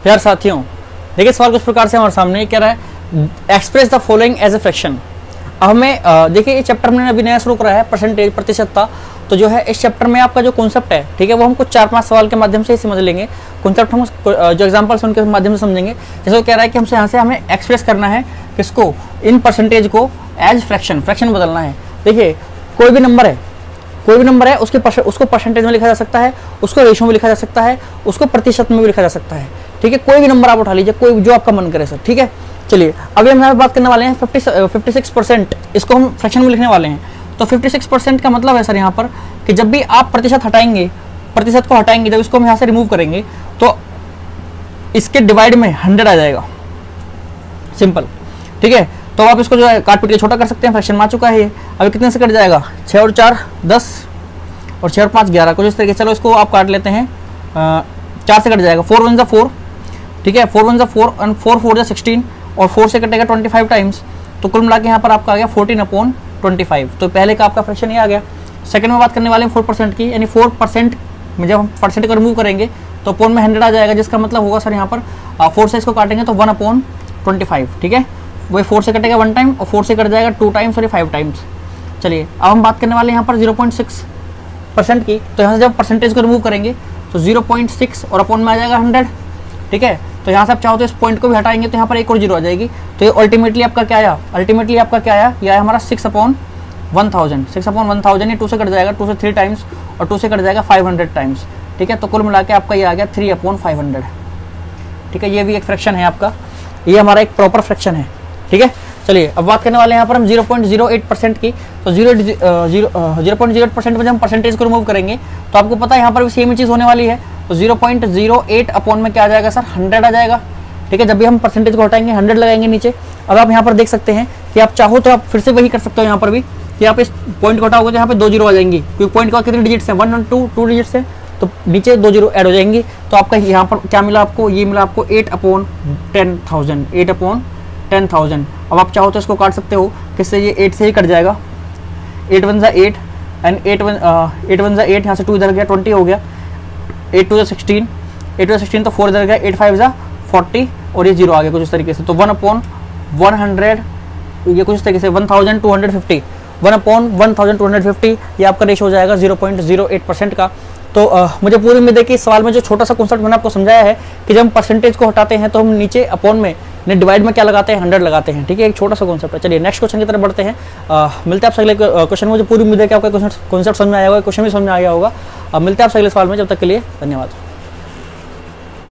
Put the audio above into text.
प्यार साथियों, देखिए सवाल कुछ प्रकार से हमारे सामने कह रहा है express the following as a fraction. अब हमें देखिए इस चैप्टर में अभी नया शुरू करा है परसेंटेज प्रतिशतता। तो जो है इस चैप्टर में आपका जो कॉन्सेप्ट है, ठीक है, वो हम कुछ 4-5 सवाल के माध्यम से ही समझ लेंगे। कॉन्सेप्ट हम जो एग्जांपल्स उनके माध्यम से समझेंगे। जैसे वो कह रहा है कि हमसे यहाँ से हमें एक्सप्रेस करना है किसको, इन परसेंटेज को एज फ्रैक्शन, फ्रैक्शन बदलना है। देखिए कोई भी नंबर है उसको परसेंटेज में लिखा जा सकता है, उसको रेशो में लिखा जा सकता है, उसको प्रतिशत में भी लिखा जा सकता है, ठीक है। कोई भी नंबर आप उठा लीजिए, कोई जो आपका मन करे सर, ठीक है। चलिए अभी हम यहाँ बात करने वाले हैं 56%, इसको हम फ्रैक्शन में लिखने वाले हैं। तो 56% का मतलब है सर यहाँ पर कि जब भी आप प्रतिशत को हटाएंगे, जब इसको हम यहाँ से रिमूव करेंगे तो इसके डिवाइड में 100 आ जाएगा, सिंपल, ठीक है। तो आप इसको जो है काट पीट के छोटा कर सकते हैं, फ्रैक्शन में आ चुका है ये। अभी कितने से कट जाएगा, 6 और 4 10 और 6 और 5 11, कुछ इस तरीके। चलो इसको आप काट लेते हैं, 4 से कट जाएगा, 4 1 जा 4, ठीक है, 4 1 जा 4 और 4 4 जा 16 और 4 से कटेगा 25 टाइम्स। तो कुल मिला के यहाँ पर आपका आ गया 14/25। तो पहले का आपका फ्रैक्शन ये आ गया। सेकंड में बात करने वाले हैं 4% की, यानी 4% में जब हम परसेंट को रिमूव करेंगे तो अपॉन में 100 आ जाएगा, जिसका मतलब होगा सर यहाँ पर 4 से इसको काटेंगे तो 1/25, ठीक है। वही 4 से कटेगा 1 टाइम और 4 से कट जाएगा 2 टाइम्स और 5 टाइम्स। चलिए अब हम बात करने वाले हैं यहाँ पर 0.6% की। तो यहाँ से जब परसेंटेज को रिमूव करेंगे तो 0.6 और अपॉन में आ जाएगा 100, ठीक है। तो यहाँ से आप चाहो तो इस पॉइंट को भी हटाएंगे तो यहाँ पर एक और 0 आ जाएगी। तो ये अल्टीमेटली आपका क्या आया, ये आया हमारा 6/1000। 6/1000 ये 2 से कट जाएगा, 2 से 3 टाइम्स और 2 से कट जाएगा 500 टाइम्स, ठीक है। तो कुल मिला के आपका ये आ गया 3/500, ठीक है। ये भी एक फ्रैक्शन है आपका, ये हमारा एक प्रॉपर फ्रैक्शन है, ठीक है। चलिए अब बात करने वाले हैं यहाँ पर हम 0.08% की। तो 0.08% में जब हम परसेंटेज को रिमूव करेंगे तो आपको पता है यहाँ पर भी सेम ही चीज़ होने वाली है। तो 0.08 अपॉन में क्या आ जाएगा सर, 100 आ जाएगा, ठीक है। जब भी हम परसेंटेज को हटाएंगे 100 लगाएंगे नीचे। अब आप यहाँ पर देख सकते हैं कि आप चाहो तो आप फिर से वही कर सकते हो यहाँ पर भी कि आप इस पॉइंट को हटाओगे तो यहाँ पे 2 0 आ जाएंगी, क्योंकि पॉइंट का कितने डिजिट्स हैं, 1 और 2 डिजिट्स हैं, तो नीचे 2 0 ऐड हो जाएंगी। तो आपका यहाँ पर क्या मिला आपको, ये मिला आपको 8/10,000, 8/10,000। अब आप चाहो तो इसको काट सकते हो किससे, ये 8 से ही कट जाएगा, 8 1 जा 8 एंड 8 1 जा 8, यहाँ से 2 इधर गया 20 हो गया, 8 2 जा 16, 8 2 जा 16 तो 4 इधर गया, 8 5 जा 40 और ये 0 आ गया कुछ इस तरीके से। तो 1/100 ये कुछ इस तरीके से 1250, 1/1250 ये आपका रेशो हो जाएगा 0.08% का। तो मुझे पूरी उम्मीद है कि इस सवाल में जो छोटा सा कॉन्सेप्ट मैंने आपको समझाया है कि जब हम परसेंटेज को हटाते हैं तो हम नीचे अपॉन में डिवाइड में क्या लगाते हैं, 100 लगाते हैं, ठीक है। एक छोटा सा कॉन्सेप्ट है। चलिए नेक्स्ट क्वेश्चन की तरफ बढ़ते हैं। मिलते हैं आपसे अगले क्वेश्चन में। मुझे पूरी उम्मीद है कि आपका कॉन्सेप्ट समझ में आया होगा, क्वेश्चन भी समझ में आया होगा। मिलते हैं आपसे अगले सवाल में, जब तक के लिए धन्यवाद।